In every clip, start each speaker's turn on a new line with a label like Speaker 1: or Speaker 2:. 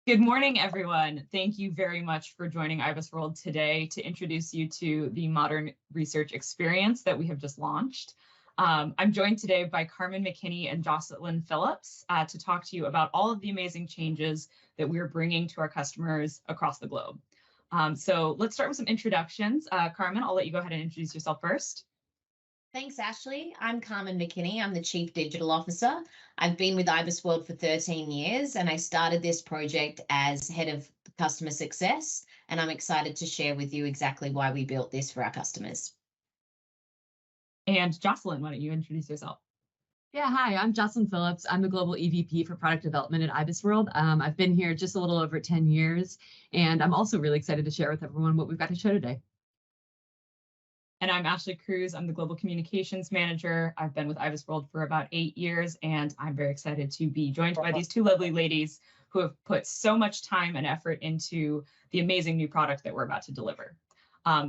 Speaker 1: Good morning, everyone. Thank you very much for joining IBISWorld today to introduce you to the modern research experience that we have just launched. I'm joined today by Carmen McKinney and Jocelyn Phillips to talk to you about all of the amazing changes that we're bringing to our customers across the globe. So let's start with some introductions. Carmen, I'll let you go ahead and introduce yourself first.
Speaker 2: Thanks, Ashley. I'm Carmen McKinney. I'm the Chief Digital Officer. I've been with IBISWorld for 13 years, and I started this project as Head of Customer Success, and I'm excited to share with you exactly why we built this for our customers.
Speaker 1: And Jocelyn, why don't you introduce yourself?
Speaker 3: Yeah, hi, I'm Jocelyn Phillips. I'm the Global EVP for Product Development at IBISWorld. I've been here just a little over 10 years, and I'm also really excited to share with everyone what we've got to show today.
Speaker 1: And I'm Ashley Cruz. I'm the Global Communications Manager. I've been with IBISWorld for about 8 years, and I'm very excited to be joined by these two lovely ladies who have put so much time and effort into the amazing new product that we're about to deliver.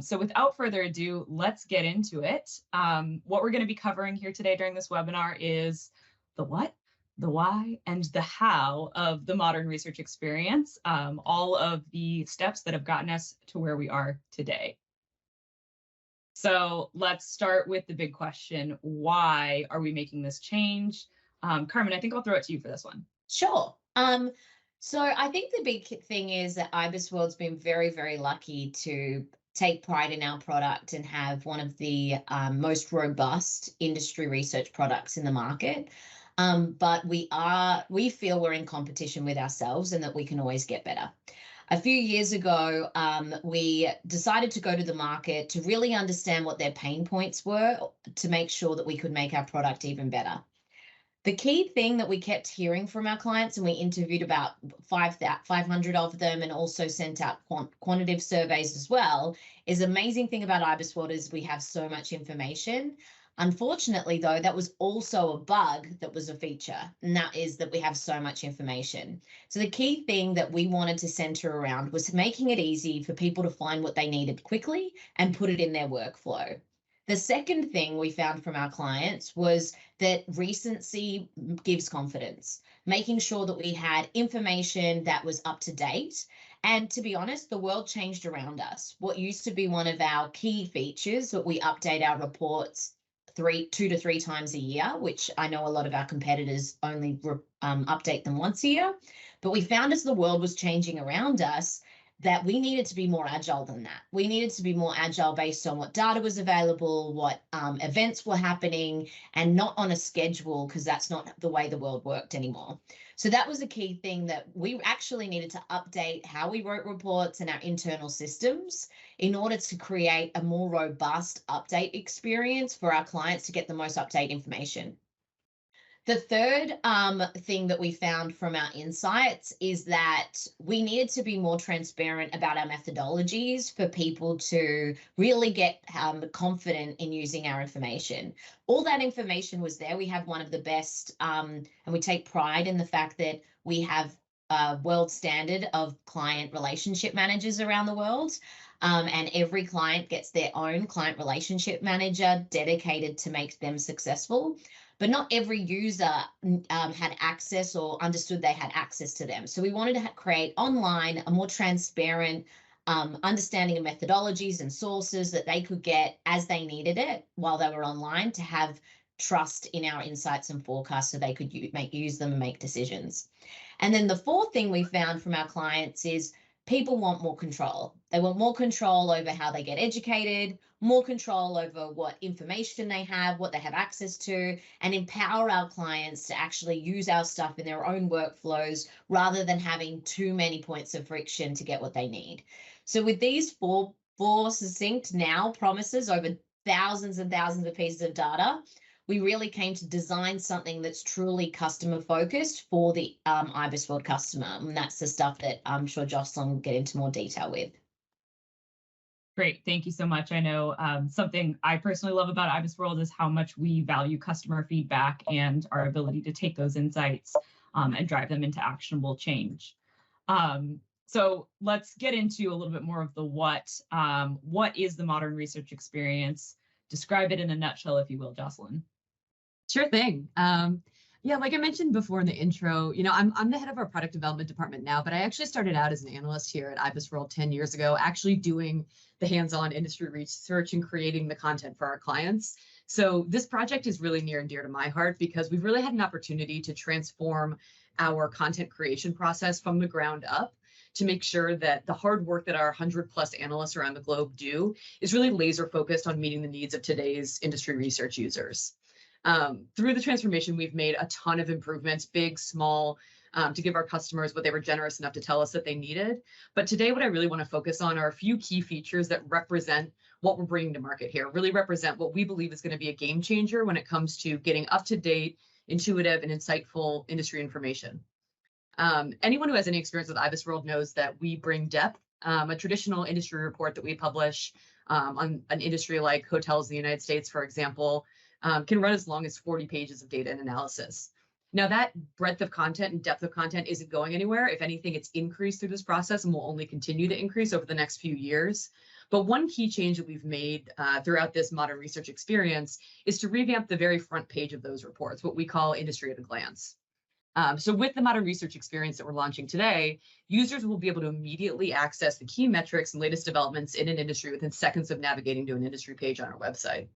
Speaker 1: So without further ado, let's get into it. What we're going to be covering here today during this webinar is the what, the why, and the how of the modern research experience, all of the steps that have gotten us to where we are today. So let's start with the big question. Why are we making this change? Carmen, I think I'll throw it to you for this one.
Speaker 2: Sure. So I think the big thing is that IBISWorld's been very, very lucky to take pride in our product and have one of the most robust industry research products in the market. But we feel we're in competition with ourselves and that we can always get better. A few years ago, we decided to go to the market to really understand what their pain points were to make sure that we could make our product even better. The key thing that we kept hearing from our clients, and we interviewed about 500 of them and also sent out quantitative surveys as well, is the amazing thing about IBISWorld is we have so much information. Unfortunately, though, that was also a bug that was a feature, and that is that we have so much information. So the key thing that we wanted to center around was making it easy for people to find what they needed quickly and put it in their workflow. The second thing we found from our clients was that recency gives confidence, making sure that we had information that was up to date. And to be honest, the world changed around us. What used to be one of our key features that we update our reports 2 to 3 times a year, which I know a lot of our competitors only update them once a year. But we found as the world was changing around us that we needed to be more agile than that. We needed to be more agile based on what data was available, what events were happening, and not on a schedule, because that's not the way the world worked anymore. So that was a key thing, that we actually needed to update how we wrote reports and our internal systems in order to create a more robust update experience for our clients to get the most up-to-date information. The third thing that we found from our insights is that we needed to be more transparent about our methodologies for people to really get confident in using our information. All that information was there. We have one of the best, and we take pride in the fact that we have a world standard of client relationship managers around the world. And every client gets their own client relationship manager dedicated to make them successful. But not every user had access or understood they had access to them. So we wanted to create online a more transparent understanding of methodologies and sources that they could get as they needed it while they were online, to have trust in our insights and forecasts so they could use them and make decisions. And then the fourth thing we found from our clients is people want more control. They want more control over how they get educated, more control over what information they have, what they have access to, and empower our clients to actually use our stuff in their own workflows rather than having too many points of friction to get what they need. So with these four succinct now promises over thousands and thousands of pieces of data, we really came to design something that's truly customer focused for the IBISWorld customer. And that's the stuff that I'm sure Jocelyn will get into more detail with.
Speaker 1: Great, thank you so much. I know something I personally love about IBISWorld is how much we value customer feedback and our ability to take those insights and drive them into actionable change. So let's get into a little bit more of the what. What is the modern research experience? Describe it in a nutshell, if you will, Jocelyn.
Speaker 3: Sure thing. Yeah, like I mentioned before in the intro, I'm the head of our product development department now, but I actually started out as an analyst here at IBISWorld 10 years ago, actually doing the hands-on industry research and creating the content for our clients. So this project is really near and dear to my heart because we've really had an opportunity to transform our content creation process from the ground up to make sure that the hard work that our 100+ analysts around the globe do is really laser focused on meeting the needs of today's industry research users. Through the transformation, we've made a ton of improvements, big, small, to give our customers what they were generous enough to tell us that they needed. But today, what I really want to focus on are a few key features that represent what we're bringing to market here, really represent what we believe is going to be a game changer when it comes to getting up-to-date, intuitive, and insightful industry information. Anyone who has any experience with IBISWorld knows that we bring depth. A traditional industry report that we publish on an industry like hotels in the United States, for example, can run as long as 40 pages of data and analysis. Now, that breadth of content and depth of content isn't going anywhere. If anything, it's increased through this process and will only continue to increase over the next few years. But one key change that we've made throughout this modern research experience is to revamp the very front page of those reports, what we call industry at a glance. So with the modern research experience that we're launching today, users will be able to immediately access the key metrics and latest developments in an industry within seconds of navigating to an industry page on our website.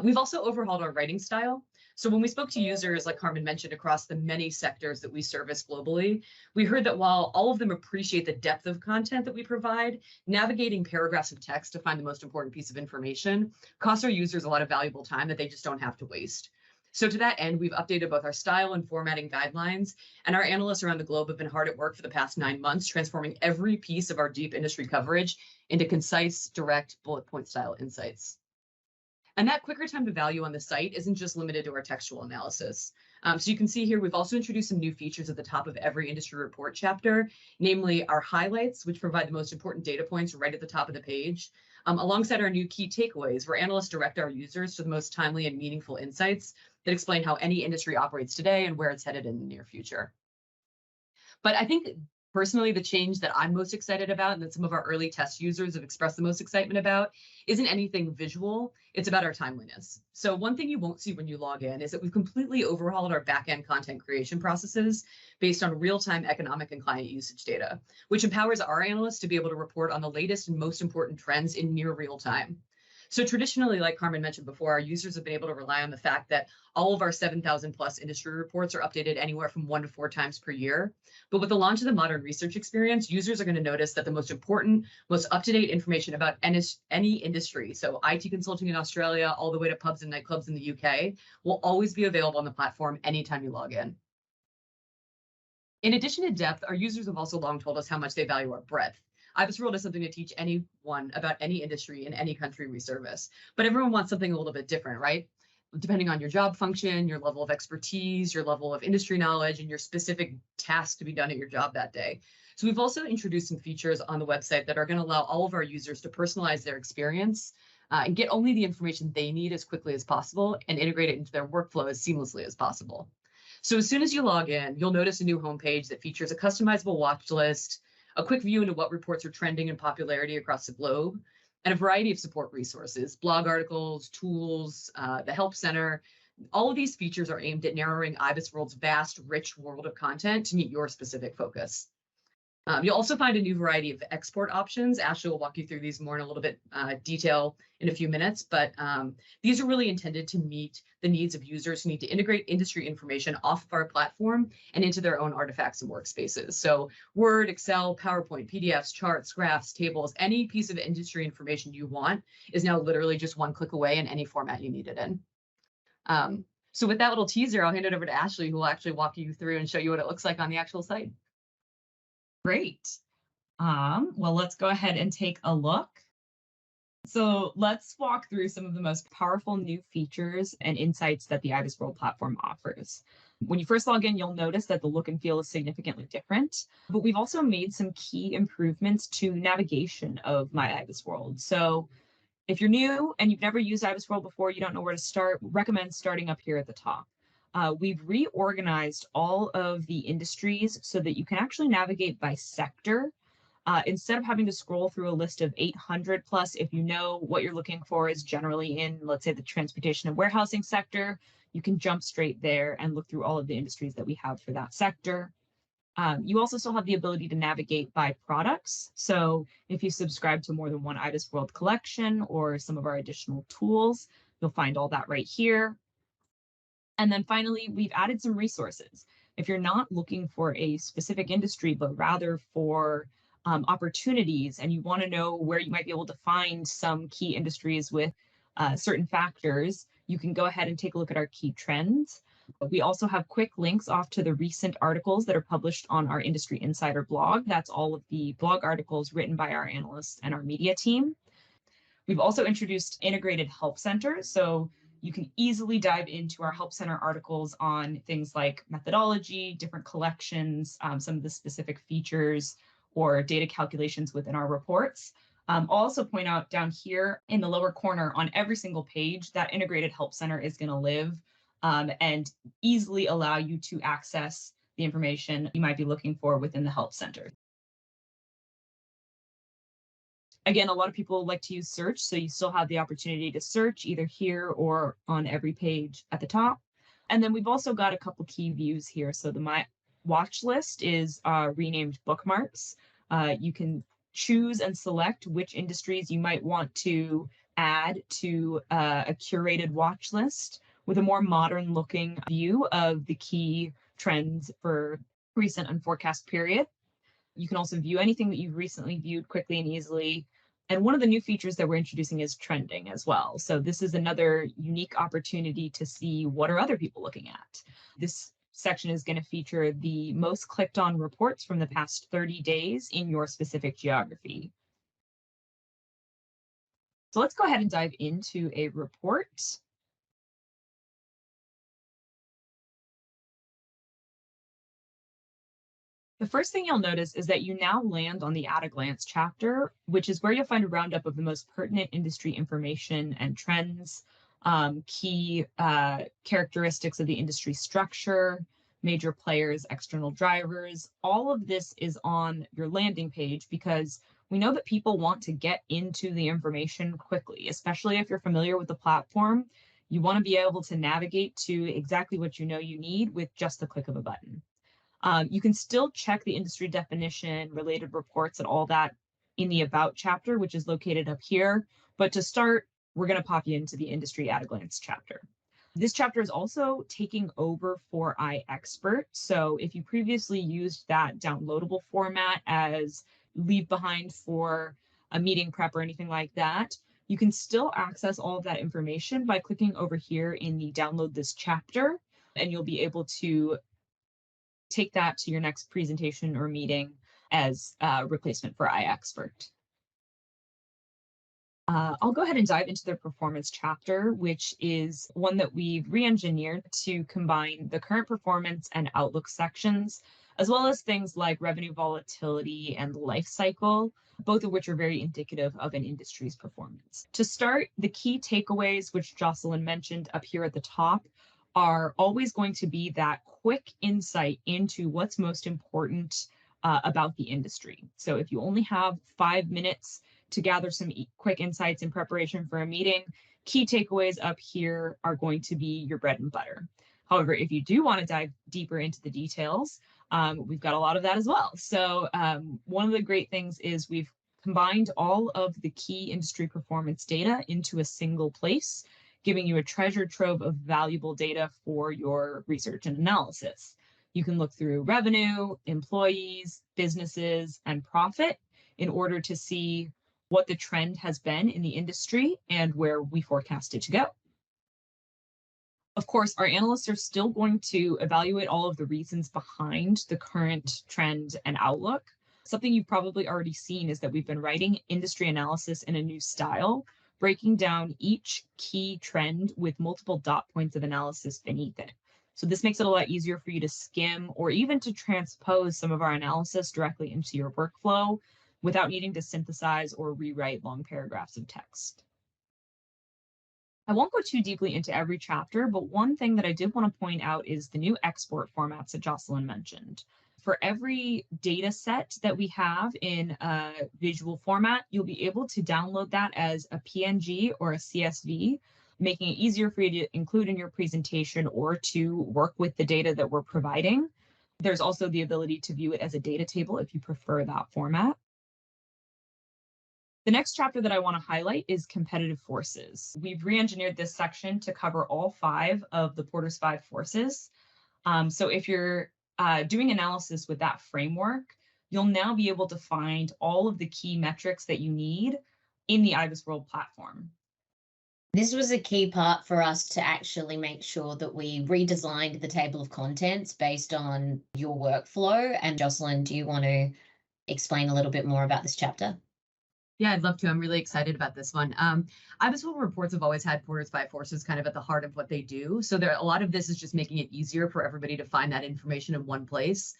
Speaker 3: We've also overhauled our writing style. So when we spoke to users, like Carmen mentioned, across the many sectors that we service globally, we heard that while all of them appreciate the depth of content that we provide, navigating paragraphs of text to find the most important piece of information costs our users a lot of valuable time that they just don't have to waste. So to that end, we've updated both our style and formatting guidelines, and our analysts around the globe have been hard at work for the past 9 months, transforming every piece of our deep industry coverage into concise, direct, bullet point style insights. And that quicker time to value on the site isn't just limited to our textual analysis. So you can see here, we've also introduced some new features at the top of every industry report chapter, namely our highlights, which provide the most important data points right at the top of the page, alongside our new key takeaways, where analysts direct our users to the most timely and meaningful insights that explain how any industry operates today and where it's headed in the near future. But I think personally, the change that I'm most excited about and that some of our early test users have expressed the most excitement about isn't anything visual. It's about our timeliness. So one thing you won't see when you log in is that we've completely overhauled our back-end content creation processes based on real-time economic and client usage data, which empowers our analysts to be able to report on the latest and most important trends in near real time. So traditionally, like Carmen mentioned before, our users have been able to rely on the fact that all of our 7,000+ industry reports are updated anywhere from 1 to 4 times per year. But with the launch of the modern research experience, users are going to notice that the most important, most up-to-date information about any industry, so IT consulting in Australia, all the way to pubs and nightclubs in the UK, will always be available on the platform anytime you log in. In addition to depth, our users have also long told us how much they value our breadth. IBISWorld is something to teach anyone about any industry in any country we service, but everyone wants something a little bit different, right? Depending on your job function, your level of expertise, your level of industry knowledge, and your specific task to be done at your job that day. So we've also introduced some features on the website that are going to allow all of our users to personalize their experience and get only the information they need as quickly as possible and integrate it into their workflow as seamlessly as possible. So as soon as you log in, you'll notice a new homepage that features a customizable watch list, a quick view into what reports are trending in popularity across the globe, and a variety of support resources, blog articles, tools, the Help Center. All of these features are aimed at narrowing IBISWorld's vast, rich world of content to meet your specific focus. You'll also find a new variety of export options. Ashley will walk you through these more in a little bit detail in a few minutes, but these are really intended to meet the needs of users who need to integrate industry information off of our platform and into their own artifacts and workspaces. So Word, Excel, PowerPoint, PDFs, charts, graphs, tables, any piece of industry information you want is now literally just one click away in any format you need it in. So with that little teaser, I'll hand it over to Ashley, who will actually walk you through and show you what it looks like on the actual site.
Speaker 1: Great. Well, let's go ahead and take a look. So let's walk through some of the most powerful new features and insights that the IBISWorld platform offers. When you first log in, you'll notice that the look and feel is significantly different, but we've also made some key improvements to navigation of My IBISWorld. So if you're new and you've never used IBISWorld before, you don't know where to start, recommend starting up here at the top. We've reorganized all of the industries so that you can actually navigate by sector. Instead of having to scroll through a list of 800+, if you know what you're looking for is generally in, let's say, the transportation and warehousing sector, You can jump straight there and look through all of the industries that we have for that sector. You also still have the ability to navigate by products. So if you subscribe to more than one IBISWorld collection or some of our additional tools, you'll find all that right here. And then finally, we've added some resources. If you're not looking for a specific industry, but rather for opportunities, and you want to know where you might be able to find some key industries with certain factors, you can go ahead and take a look at our key trends. We also have quick links off to the recent articles that are published on our Industry Insider blog. That's all of the blog articles written by our analysts and our media team. We've also introduced integrated help centers. So you can easily dive into our help center articles on things like methodology, different collections, some of the specific features or data calculations within our reports. I'll also point out down here in the lower corner on every single page, that integrated help center is going to live and easily allow you to access the information you might be looking for within the help center. Again, a lot of people like to use search, so you still have the opportunity to search either here or on every page at the top. And then we've also got a couple key views here. So the My Watch list is renamed bookmarks. You can choose and select which industries you might want to add to a curated watch list with a more modern looking view of the key trends for recent and forecast period. You can also view anything that you've recently viewed quickly and easily. And one of the new features that we're introducing is trending as well. So this is another unique opportunity to see what are other people looking at. This section is going to feature the most clicked on reports from the past 30 days in your specific geography. So let's go ahead and dive into a report. The first thing you'll notice is that you now land on the At a Glance chapter, which is where you'll find a roundup of the most pertinent industry information and trends, key characteristics of the industry structure, major players, external drivers. All of this is on your landing page because we know that people want to get into the information quickly, especially if you're familiar with the platform. You want to be able to navigate to exactly what you know you need with just the click of a button. You can still check the industry definition, related reports, and all that in the About chapter, which is located up here. But to start, we're going to pop you into the Industry at a Glance chapter. This chapter is also taking over for iExpert. So if you previously used that downloadable format as leave behind for a meeting prep or anything like that, you can still access all of that information by clicking over here in the Download This Chapter, and you'll be able to take that to your next presentation or meeting as a replacement for iExpert. I'll go ahead and dive into the performance chapter, which is one that we've re-engineered to combine the current performance and outlook sections, as well as things like revenue volatility and life cycle, both of which are very indicative of an industry's performance. To start, the key takeaways, which Jocelyn mentioned up here at the top, are always going to be that quick insight into what's most important about the industry. So if you only have 5 minutes to gather some quick insights in preparation for a meeting, key takeaways up here are going to be your bread and butter. However, if you do want to dive deeper into the details, we've got a lot of that as well. So one of the great things is we've combined all of the key industry performance data into a single place, giving you a treasure trove of valuable data for your research and analysis. You can look through revenue, employees, businesses, and profit in order to see what the trend has been in the industry and where we forecast it to go. Of course, our analysts are still going to evaluate all of the reasons behind the current trend and outlook. Something you've probably already seen is that we've been writing industry analysis in a new style, breaking down each key trend with multiple dot points of analysis beneath it. So this makes it a lot easier for you to skim or even to transpose some of our analysis directly into your workflow without needing to synthesize or rewrite long paragraphs of text. I won't go too deeply into every chapter, but one thing that I did want to point out is the new export formats that Jocelyn mentioned. For every data set that we have in a visual format, you'll be able to download that as a PNG or a CSV. making it easier for you to include in your presentation or to work with the data that we're providing. There's also the ability to view it as a data table if you prefer that format. The next chapter that I want to highlight is competitive forces. We've re-engineered this section to cover all 5 of the Porter's 5 forces. So if you're doing analysis with that framework, you'll now be able to find all of the key metrics that you need in the IBISWorld platform.
Speaker 2: This was a key part for us to actually make sure that we redesigned the table of contents based on your workflow. And Jocelyn, do you want to explain a little bit more about this chapter?
Speaker 3: Yeah, I'd love to. I'm really excited about this one. IBISWorld reports have always had Porter's 5 forces kind of at the heart of what they do. So a lot of this is just making it easier for everybody to find that information in one place.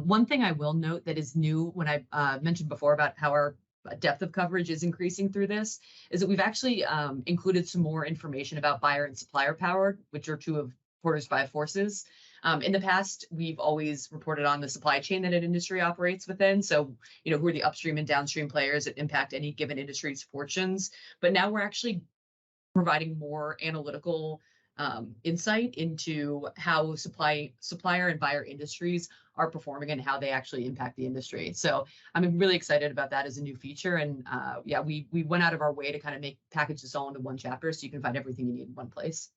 Speaker 3: One thing I will note that is new when I mentioned before about how our depth of coverage is increasing through this is that we've actually included some more information about buyer and supplier power, which are 2 of Porter's 5 forces. In the past, we've always reported on the supply chain that an industry operates within. So, who are the upstream and downstream players that impact any given industry's fortunes. But now we're actually providing more analytical insight into how supplier and buyer industries are performing and how they actually impact the industry. So I'm really excited about that as a new feature. And yeah, we went out of our way to kind of package this all into one chapter so you can find everything you need in one place.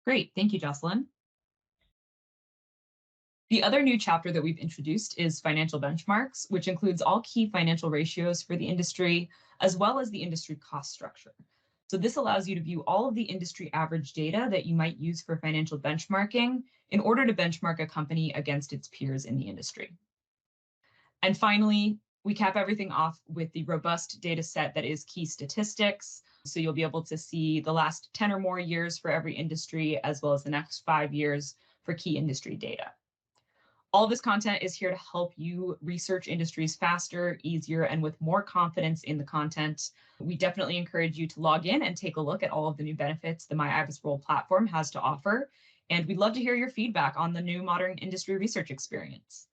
Speaker 1: Great, thank you, Jocelyn. The other new chapter that we've introduced is financial benchmarks, which includes all key financial ratios for the industry, as well as the industry cost structure. So this allows you to view all of the industry average data that you might use for financial benchmarking in order to benchmark a company against its peers in the industry. And finally, we cap everything off with the robust data set that is key statistics. So you'll be able to see the last 10 or more years for every industry, as well as the next 5 years for key industry data. All this content is here to help you research industries faster, easier, and with more confidence in the content. We definitely encourage you to log in and take a look at all of the new benefits the My IBISWorld platform has to offer. And we'd love to hear your feedback on the new modern industry research experience.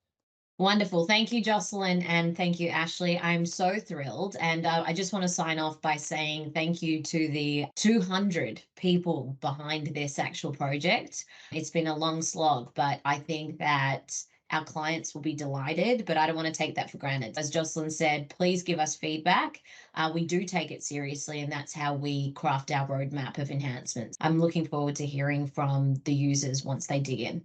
Speaker 2: Wonderful. Thank you, Jocelyn, and thank you, Ashley. I'm so thrilled. And I just want to sign off by saying thank you to the 200 people behind this actual project. It's been a long slog, but I think that our clients will be delighted, but I don't want to take that for granted. As Jocelyn said, please give us feedback. We do take it seriously, and that's how we craft our roadmap of enhancements. I'm looking forward to hearing from the users once they dig in.